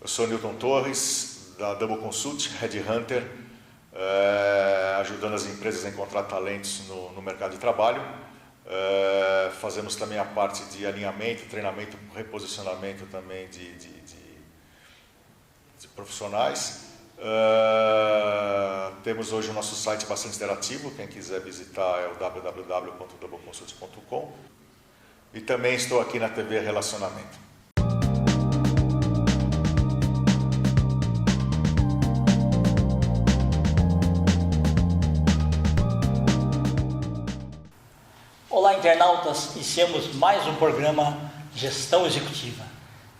Eu sou Newton Torres, da Double Consult, Headhunter, ajudando as empresas a encontrar talentos no mercado de trabalho. Fazemos também a parte de alinhamento, treinamento, reposicionamento também de profissionais. Temos hoje o nosso site bastante interativo, quem quiser visitar é o www.doubleconsult.com. E também estou aqui na TV Relacionamento. Olá, internautas, iniciamos mais um programa Gestão Executiva.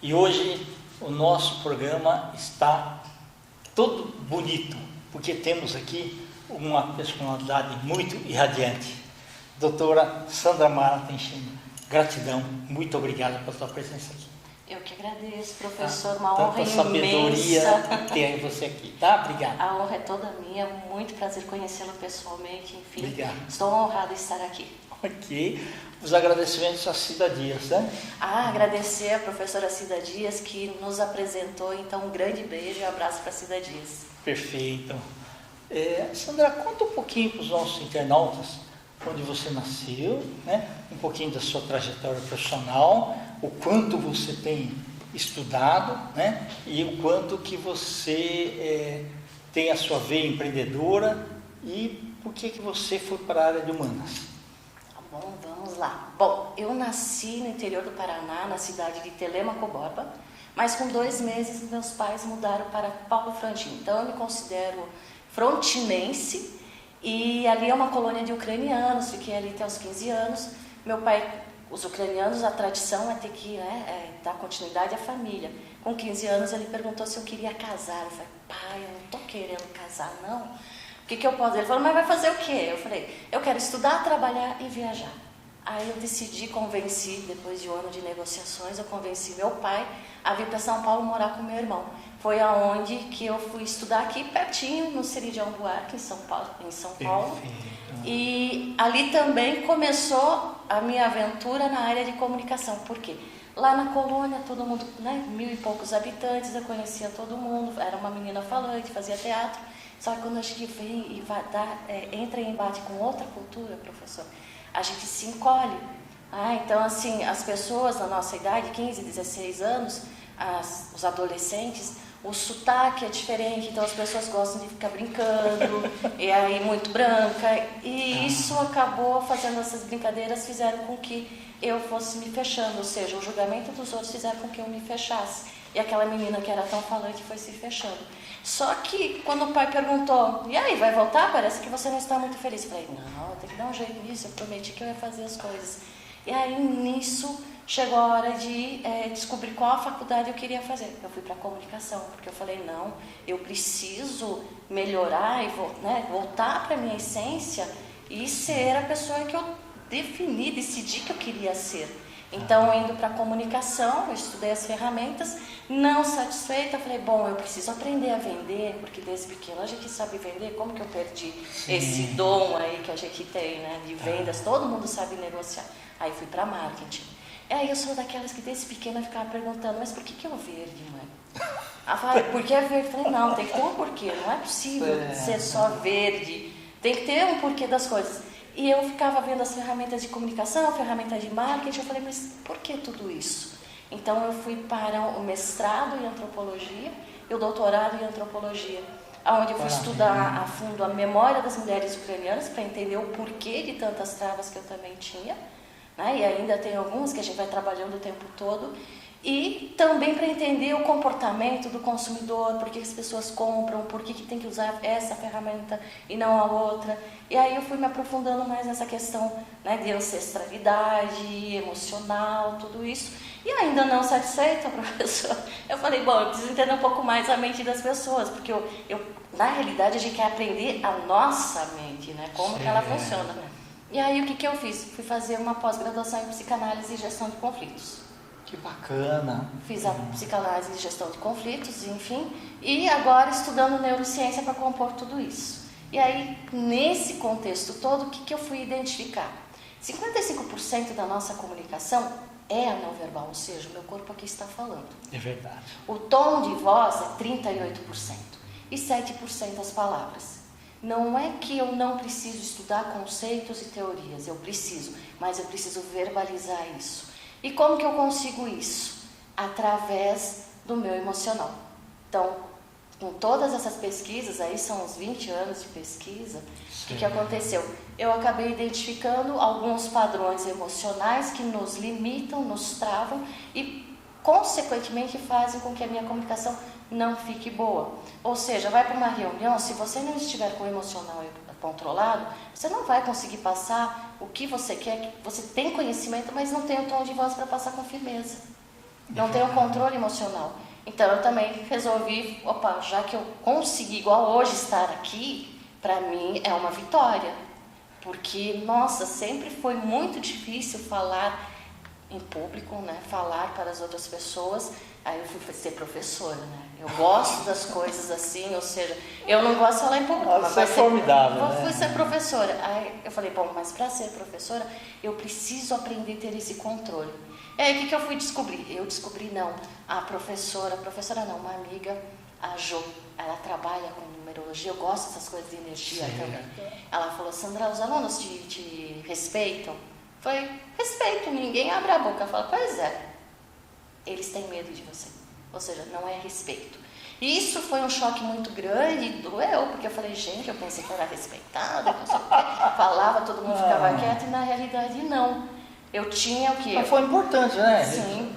E hoje o nosso programa está todo bonito, porque temos aqui uma personalidade muito irradiante. Doutora Sandra Mara Tenchina, gratidão, muito obrigada pela sua presença aqui. Eu que agradeço, professor, uma honra imensa. Tanta sabedoria ter você aqui, tá? Obrigado. A honra é toda minha, muito prazer conhecê-lo pessoalmente, enfim. Obrigado. Estou honrada de estar aqui. Ok, os agradecimentos à Cida Dias, né? Agradecer a professora Cida Dias, que nos apresentou, então um grande beijo e um abraço para a Cida Dias. Perfeito. Sandra, conta um pouquinho para os nossos internautas onde você nasceu, né? Um pouquinho da sua trajetória profissional, o quanto você tem estudado, né? E o quanto que você tem a sua veia empreendedora e por que você foi para a área de humanas. Bom, vamos lá. Bom, eu nasci no interior do Paraná, na cidade de Telêmaco Borba, mas com 2 meses meus pais mudaram para Paulo Frontin. Então eu me considero frontinense e ali é uma colônia de ucranianos, fiquei ali até os 15 anos. Meu pai, os ucranianos, a tradição é ter que dar continuidade à família. Com 15 anos ele perguntou se eu queria casar. Eu falei, pai, eu não estou querendo casar, não. O que eu posso? Ele falou, mas vai fazer o quê? Eu falei, eu quero estudar, trabalhar e viajar. Aí eu decidi, convenci, depois de um ano de negociações, eu convenci meu pai a vir para São Paulo morar com meu irmão. Foi aonde que eu fui estudar aqui pertinho, no Ceridião Buarque, em São Paulo. E ali também começou a minha aventura na área de comunicação. Por quê? Lá na colônia, todo mundo, 1.000 e poucos habitantes, eu conhecia todo mundo, era uma menina falante, fazia teatro. Só que quando a gente vem e entra em embate com outra cultura, professor, a gente se encolhe. Então, assim, as pessoas da nossa idade, 15, 16 anos, os adolescentes, o sotaque é diferente, então as pessoas gostam de ficar brincando, e aí muito branca, e isso acabou fazendo essas brincadeiras, fizeram com que eu fosse me fechando, ou seja, o julgamento dos outros fizeram com que eu me fechasse, e aquela menina que era tão falante foi se fechando. Só que quando o pai perguntou, e aí, vai voltar? Parece que você não está muito feliz. Eu falei, não, tem que dar um jeito nisso, eu prometi que eu ia fazer as coisas. E aí, nisso, chegou a hora de descobrir qual a faculdade eu queria fazer. Eu fui para comunicação, porque eu falei, não, eu preciso melhorar e voltar para a minha essência e ser a pessoa que eu decidi que eu queria ser. Então, indo para a comunicação, eu estudei as ferramentas, não satisfeita, eu falei, bom, eu preciso aprender a vender, porque desde pequeno a gente sabe vender, como que eu perdi esse dom aí que a gente tem, né, de vendas, todo mundo sabe negociar. Aí fui para marketing. E aí eu sou daquelas que desde pequena ficava perguntando, mas por que é o verde, mãe? Ela falou, por que é verde? Eu falei, não, tem que ter um porquê, não é possível ser só verde, tem que ter um porquê das coisas. E eu ficava vendo as ferramentas de comunicação, ferramentas de marketing, eu falei, mas por que tudo isso? Então eu fui para o mestrado em antropologia e o doutorado em antropologia, onde eu fui estudar a fundo a memória das mulheres ucranianas para entender o porquê de tantas travas que eu também tinha, né? E ainda tem algumas que a gente vai trabalhando o tempo todo. E também para entender o comportamento do consumidor, por que as pessoas compram, por que tem que usar essa ferramenta e não a outra. E aí eu fui me aprofundando mais nessa questão, né, de ancestralidade, emocional, tudo isso. E ainda não satisfeita, professor, eu falei, bom, eu preciso entender um pouco mais a mente das pessoas, porque na realidade a gente quer aprender a nossa mente, né, como que ela funciona. E aí o que eu fiz? Fui fazer uma pós-graduação em psicanálise e gestão de conflitos. Que bacana! Fiz a psicanálise e gestão de conflitos, enfim, e agora estudando neurociência para compor tudo isso. E aí, nesse contexto todo, o que eu fui identificar? 55% da nossa comunicação é não verbal, ou seja, o meu corpo aqui está falando. É verdade. O tom de voz é 38% e 7% as palavras. Não é que eu não preciso estudar conceitos e teorias, eu preciso, mas eu preciso verbalizar isso. E como que eu consigo isso? Através do meu emocional. Então, com todas essas pesquisas, aí são uns 20 anos de pesquisa, o que aconteceu? Eu acabei identificando alguns padrões emocionais que nos limitam, nos travam e, consequentemente, fazem com que a minha comunicação não fique boa. Ou seja, vai para uma reunião, se você não estiver com o emocional controlado, você não vai conseguir passar o que você quer. Você tem conhecimento, mas não tem o tom de voz para passar com firmeza. Não tem o controle emocional. Então, eu também resolvi, já que eu consegui, igual hoje, estar aqui, para mim é uma vitória. Porque, nossa, sempre foi muito difícil falar em público, né? Falar para as outras pessoas. Aí eu fui ser professora, né? Eu gosto das coisas assim, ou seja, eu não gosto de falar em público. Mas é formidável, né? Eu fui ser professora. Aí eu falei, bom, mas para ser professora, eu preciso aprender a ter esse controle. E aí o que eu fui descobrir? Eu descobri, não, a professora não, uma amiga, a Jo, ela trabalha com numerologia, eu gosto dessas coisas de energia também. Ela falou, Sandra, os alunos te respeitam? Eu falei, respeito, ninguém abre a boca. Fala, pois é, eles têm medo de você. Ou seja, não é respeito. E isso foi um choque muito grande, doeu, porque eu falei, gente, eu pensei que eu era respeitada, não sei o quê. Falava, todo mundo ficava quieto, e na realidade não. Eu tinha o quê? Mas foi importante, né? Sim.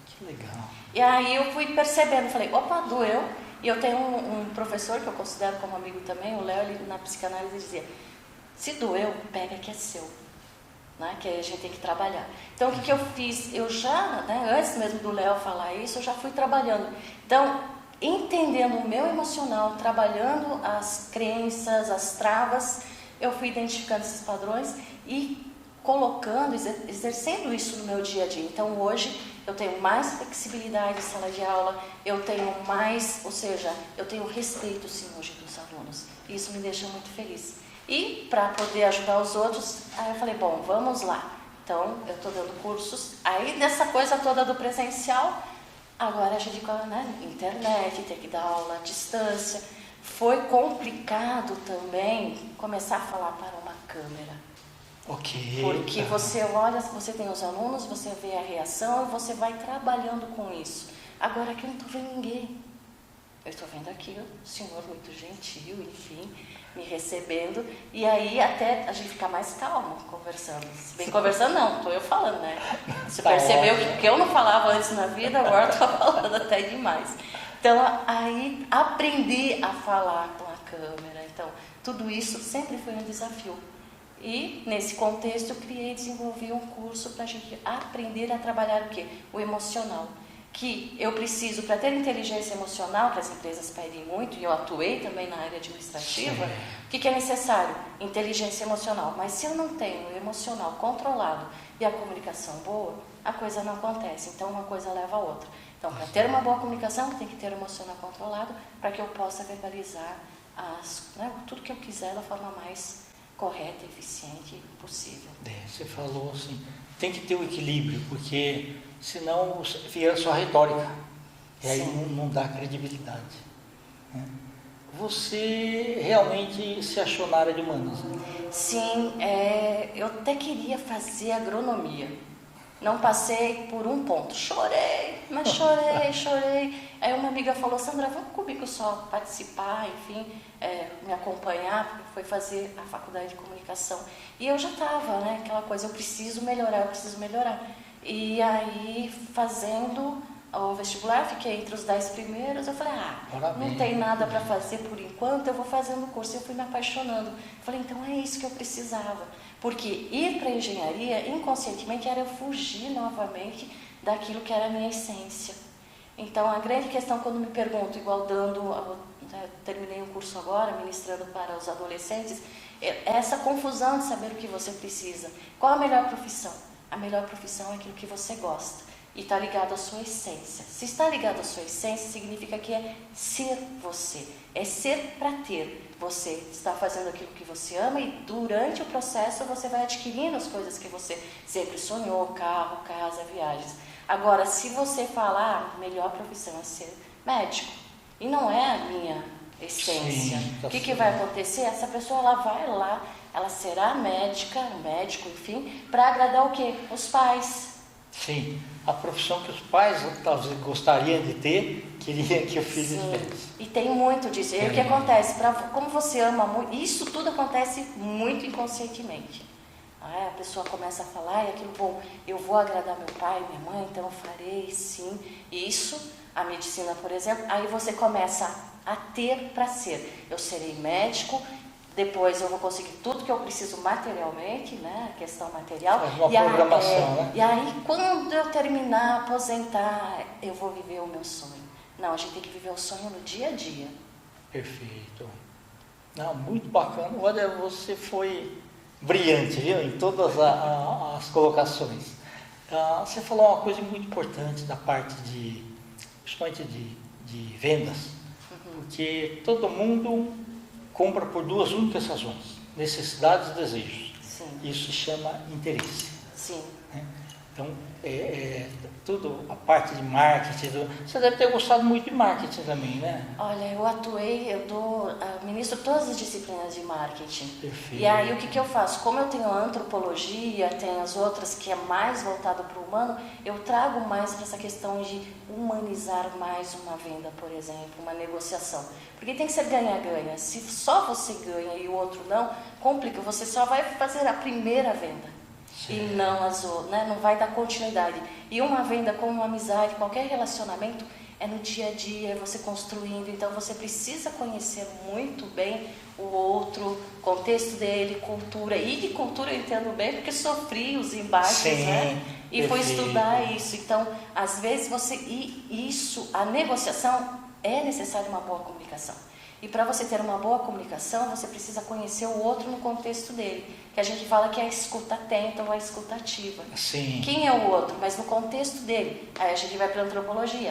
Que legal. E aí eu fui percebendo, falei, doeu. E eu tenho um professor que eu considero como amigo também, o Léo, ele na psicanálise dizia, se doeu, pega que é seu. Né, que aí a gente tem que trabalhar. Então, o que eu fiz? Eu já, antes mesmo do Léo falar isso, eu já fui trabalhando. Então, entendendo o meu emocional, trabalhando as crenças, as travas, eu fui identificando esses padrões e colocando, exercendo isso no meu dia a dia. Então, hoje, eu tenho mais flexibilidade em sala de aula, eu tenho mais, ou seja, eu tenho respeito, sim, hoje dos alunos. E isso me deixa muito feliz. E para poder ajudar os outros, aí eu falei, bom, vamos lá. Então, eu estou dando cursos. Aí, dessa coisa toda do presencial, agora a gente, internet, tem que dar aula à distância. Foi complicado também começar a falar para uma câmera. Ok. Porque você olha, você tem os alunos, você vê a reação e você vai trabalhando com isso. Agora aqui eu não estou vendo ninguém. Eu estou vendo aqui o senhor muito gentil, enfim, me recebendo, e aí até a gente fica mais calmo conversando. Se bem conversando não, estou eu falando, né? Você percebeu que eu não falava antes na vida, agora estou falando até demais. Então, aí aprendi a falar com a câmera. Então, tudo isso sempre foi um desafio. E, nesse contexto, eu criei e desenvolvi um curso para a gente aprender a trabalhar o quê? O emocional. Que eu preciso, para ter inteligência emocional, que as empresas pedem muito, e eu atuei também na área administrativa, o que é necessário? Inteligência emocional. Mas se eu não tenho o emocional controlado e a comunicação boa, a coisa não acontece. Então, uma coisa leva a outra. Então, para ter uma boa comunicação, tem que ter o emocional controlado para que eu possa verbalizar tudo que eu quiser da forma mais correta, eficiente possível. Você falou assim, tem que ter o equilíbrio, porque senão fica só retórica, e aí não dá credibilidade. Né? Você realmente se achou na área de humanas? Né? Sim, eu até queria fazer agronomia. Não passei por um ponto. Chorei, mas chorei. Aí uma amiga falou, Sandra, vamos comigo só participar, enfim, me acompanhar, porque foi fazer a faculdade de comunicação. E eu já estava, aquela coisa, eu preciso melhorar. E aí, fazendo o vestibular, fiquei entre os 10 primeiros, eu falei, não tem nada para fazer por enquanto, eu vou fazendo o curso. E eu fui me apaixonando. Falei, então é isso que eu precisava. Porque ir para a engenharia, inconscientemente, era eu fugir novamente daquilo que era a minha essência. Então, a grande questão, quando me pergunto, igual terminei um curso agora, ministrando para os adolescentes, é essa confusão de saber o que você precisa. Qual a melhor profissão? A melhor profissão é aquilo que você gosta. e está ligado à sua essência. Se está ligado à sua essência, significa que é ser você, é ser para ter. Você está fazendo aquilo que você ama e durante o processo você vai adquirindo as coisas que você sempre sonhou, carro, casa, viagens. Agora, se você falar, melhor profissão é ser médico, e não é a minha essência, o que vai acontecer? Essa pessoa ela vai lá, ela será médica, médico, enfim, para agradar o quê? Os pais. Sim, a profissão que os pais talvez gostariam de ter, queria que o filho tivesse. E tem muito disso. E aí o que acontece? Como você ama muito, isso tudo acontece muito inconscientemente. A pessoa começa a falar, e aquilo, bom, eu vou agradar meu pai, minha mãe, então eu farei, sim. Isso, a medicina, por exemplo, aí você começa a ter para ser. Eu serei médico, depois eu vou conseguir tudo que eu preciso materialmente, né? A questão material. Faz uma programação, né? E aí, quando eu terminar, aposentar, eu vou viver o meu sonho. Não, a gente tem que viver o sonho no dia a dia. Perfeito. Não, muito bacana. Olha, você foi brilhante, viu? Em todas as colocações. Você falou uma coisa muito importante da parte principalmente de vendas, porque todo mundo compra por duas únicas razões: necessidades e desejos. Sim. Isso se chama interesse. Sim. Né? Então, tudo, a parte de marketing, você deve ter gostado muito de marketing também, né? Olha, eu ministro todas as disciplinas de marketing. Perfeito. E aí o que eu faço? Como eu tenho a antropologia, tenho as outras que é mais voltado para o humano, eu trago mais para essa questão de humanizar mais uma venda, por exemplo, uma negociação. Porque tem que ser ganha-ganha. Se só você ganha e o outro não, complica, você só vai fazer a primeira venda. Sim. E não as outras, né? Não vai dar continuidade. E uma venda como uma amizade, qualquer relacionamento, é no dia a dia, é você construindo. Então você precisa conhecer muito bem o outro, contexto dele, cultura. E de cultura eu entendo bem porque sofri os embates, sim, né? E perfeito. fui estudar isso. Então, às vezes a negociação é necessária uma boa comunicação. E para você ter uma boa comunicação, você precisa conhecer o outro no contexto dele. Que a gente fala que é a escuta atenta ou a escuta ativa. Sim. Quem é o outro? Mas no contexto dele. Aí a gente vai para a antropologia.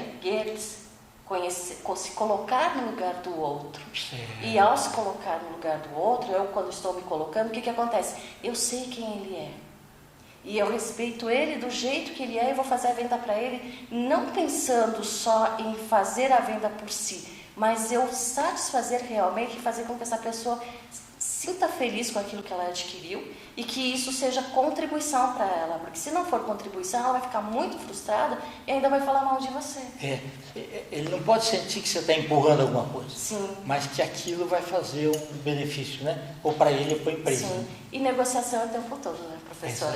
Goethe, se colocar no lugar do outro. Sim. E ao se colocar no lugar do outro, eu quando estou me colocando, o que acontece? Eu sei quem ele é. E eu respeito ele do jeito que ele é e vou fazer a venda para ele, não pensando só em fazer a venda por si, mas eu satisfazer realmente e fazer com que essa pessoa sinta feliz com aquilo que ela adquiriu e que isso seja contribuição para ela, porque se não for contribuição, ela vai ficar muito frustrada e ainda vai falar mal de você. Ele não pode sentir que você está empurrando alguma coisa. Sim. Mas que aquilo vai fazer um benefício, né? Ou para ele ou para a empresa. Sim. E negociação é o tempo todo, né, professor?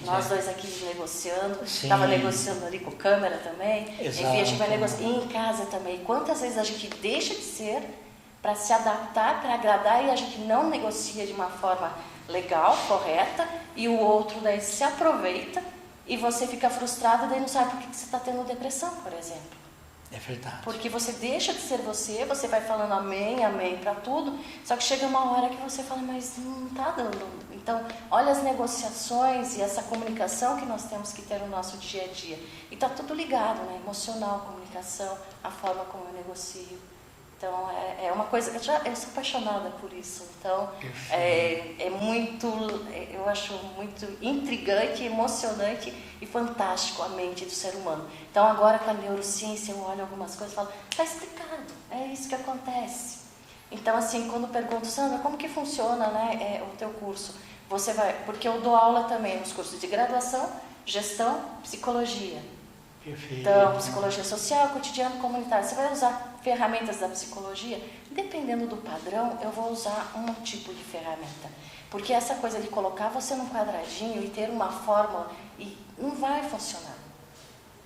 Nós dois aqui negociando, estava negociando ali com câmera também. Exato. Enfim, a gente vai negociar. E em casa também. Quantas vezes a gente deixa de ser para se adaptar, para agradar, e a gente não negocia de uma forma legal, correta, e o outro daí se aproveita e você fica frustrado, daí não sabe por que você está tendo depressão, por exemplo. É verdade. Porque você deixa de ser você vai falando amém, amém para tudo, só que chega uma hora que você fala, mas não está dando. Então, olha as negociações e essa comunicação que nós temos que ter no nosso dia a dia. E está tudo ligado, né? Emocional, comunicação, a forma como eu negocio. Então, é uma coisa, eu sou apaixonada por isso, então eu acho muito intrigante, emocionante e fantástico a mente do ser humano. Então, agora com a neurociência, eu olho algumas coisas e falo, está explicado, é isso que acontece. Então, assim, quando pergunto, Sandra, como que funciona, né, o teu curso? Você vai, porque eu dou aula também nos cursos de graduação, gestão, psicologia. Perfeito. Então, psicologia social, cotidiano, comunitário. Você vai usar ferramentas da psicologia? Dependendo do padrão, eu vou usar um tipo de ferramenta. Porque essa coisa de colocar você num quadradinho e ter uma fórmula, não vai funcionar.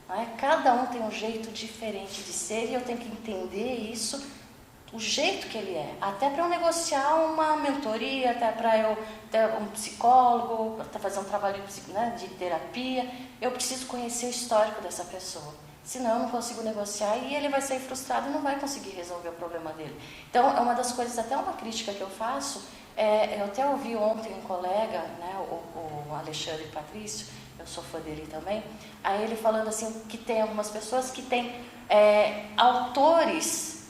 Não é? Cada um tem um jeito diferente de ser e eu tenho que entender isso, o jeito que ele é. Até para eu negociar uma mentoria, até para eu ter um psicólogo, para fazer um trabalho de terapia, eu preciso conhecer o histórico dessa pessoa. Senão eu não consigo negociar e ele vai sair frustrado e não vai conseguir resolver o problema dele. Então, é uma das coisas, até uma crítica que eu faço, eu até ouvi ontem um colega, né, o Alexandre Patrício, eu eu sou fã dele também, aí ele falando assim, que tem algumas pessoas que têm autores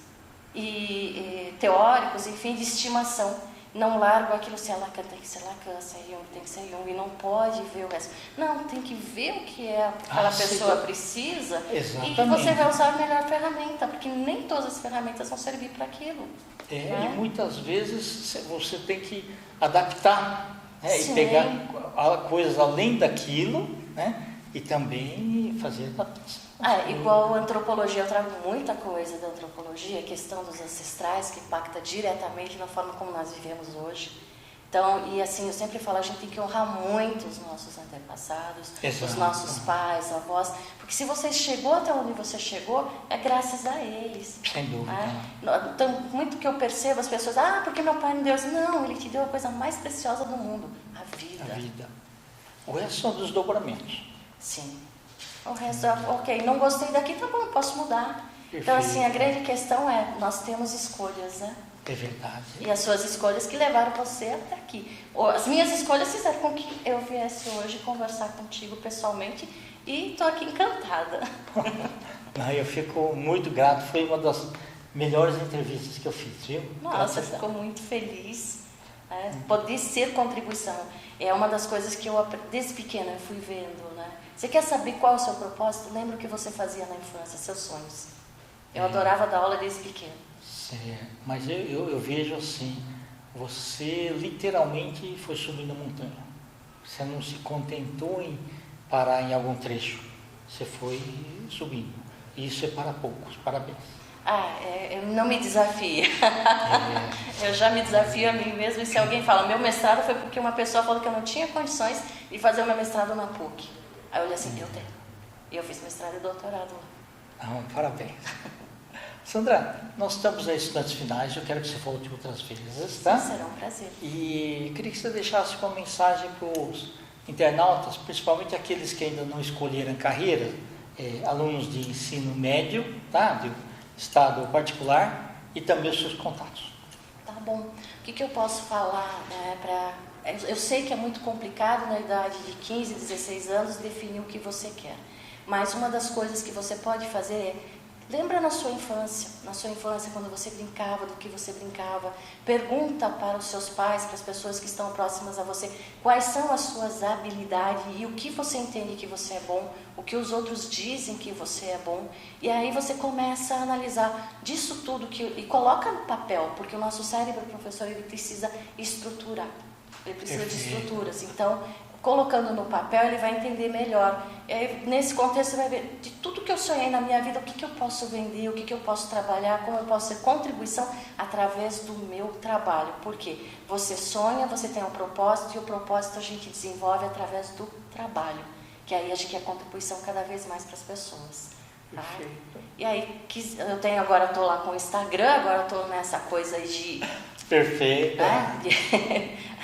e teóricos, enfim, de estimação. Não largo aquilo, se ela tem que ser Lacan, se é Jung, tem que ser Jung, e não pode ver o resto. Não, tem que ver o que aquela pessoa precisa. Exatamente. E você vai usar a melhor ferramenta, porque nem todas as ferramentas vão servir para aquilo. E muitas vezes você tem que adaptar, né? E pegar coisas além daquilo, né? E também fazer adaptação. Igual a antropologia, eu trago muita coisa da antropologia, a questão dos ancestrais, que impacta diretamente na forma como nós vivemos hoje. Então, e assim, eu sempre falo, a gente tem que honrar muito os nossos antepassados, os nossos pais, avós, porque se você chegou até onde você chegou, é graças a eles. Sem dúvida. Então, muito que eu percebo, as pessoas, porque meu pai me deu isso. Não, ele te deu a coisa mais preciosa do mundo, a vida. A vida. O resto são desdobramentos. Sim. O resto, ok, não gostei daqui, tá bom, posso mudar. Perfeito. Então, assim, a grande questão nós temos escolhas, né? É verdade. E as suas escolhas que levaram você até aqui. As minhas escolhas fizeram com que eu viesse hoje conversar contigo pessoalmente e estou aqui encantada. Eu fico muito grato, foi uma das melhores entrevistas que eu fiz, viu? Nossa, ficou muito feliz. Poder ser contribuição. É uma das coisas que eu, desde pequena, eu fui vendo, né? Você quer saber qual é o seu propósito? Lembra o que você fazia na infância, seus sonhos. Eu adorava dar aula desde pequeno. Certo. Mas eu vejo assim, você literalmente foi subindo a montanha. Você não se contentou em parar em algum trecho. Você foi subindo. Isso é para poucos. Parabéns. Eu não me desafio. Eu já me desafio a mim mesmo. E se alguém fala, meu mestrado foi porque uma pessoa falou que eu não tinha condições de fazer o meu mestrado na PUC. Aí eu olhei assim, eu tenho. E eu fiz mestrado e doutorado lá. Parabéns. Sandra, nós estamos em estudantes finais, eu quero que você volte outras vezes, tá? Será um prazer. E queria que você deixasse uma mensagem para os internautas, principalmente aqueles que ainda não escolheram carreira, alunos de ensino médio, tá? De estado particular, e também os seus contatos. Tá bom. O que eu posso falar, né, eu sei que é muito complicado na idade de 15, 16 anos definir o que você quer, mas uma das coisas que você pode fazer lembra na sua infância quando você brincava, do que você brincava, pergunta para os seus pais, para as pessoas que estão próximas a você, quais são as suas habilidades e o que você entende que você é bom, o que os outros dizem que você é bom, e aí você começa a analisar disso tudo e coloca no papel, porque o nosso cérebro, professor, ele precisa estruturar, ele precisa de estruturas, então colocando no papel, ele vai entender melhor. E aí, nesse contexto, você vai ver de tudo que eu sonhei na minha vida, o que eu posso vender, o que eu posso trabalhar, como eu posso ser contribuição através do meu trabalho. Porque você sonha, você tem um propósito, e o propósito a gente desenvolve através do trabalho. Que aí a gente quer contribuição cada vez mais para as pessoas. Tá? E aí, eu tenho agora, estou lá com o Instagram, agora estou nessa coisa aí de... Perfeito.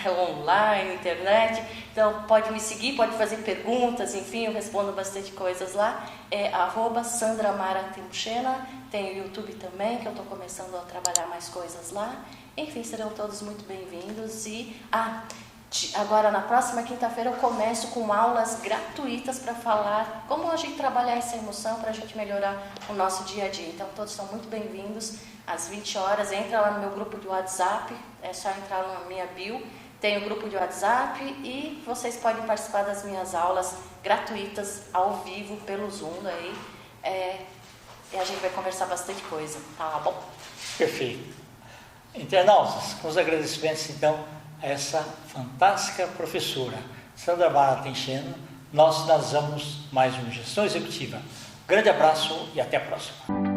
Online, internet, então pode me seguir, pode fazer perguntas, enfim, eu respondo bastante coisas lá, @SandraMaraTemchena, tem o YouTube também, que eu estou começando a trabalhar mais coisas lá, enfim, serão todos muito bem-vindos e, agora na próxima quinta-feira eu começo com aulas gratuitas para falar como a gente trabalhar essa emoção para a gente melhorar o nosso dia a dia, então todos são muito bem-vindos, às 20 horas, entra lá no meu grupo de WhatsApp, é só entrar na minha bio, tem o grupo de WhatsApp e vocês podem participar das minhas aulas gratuitas, ao vivo, pelo Zoom aí, e a gente vai conversar bastante coisa, tá bom? Perfeito. Internautas, com os agradecimentos então a essa fantástica professora, Sandra Maratemchena, nós finalizamos mais uma Gestão Executiva. Grande abraço e até a próxima.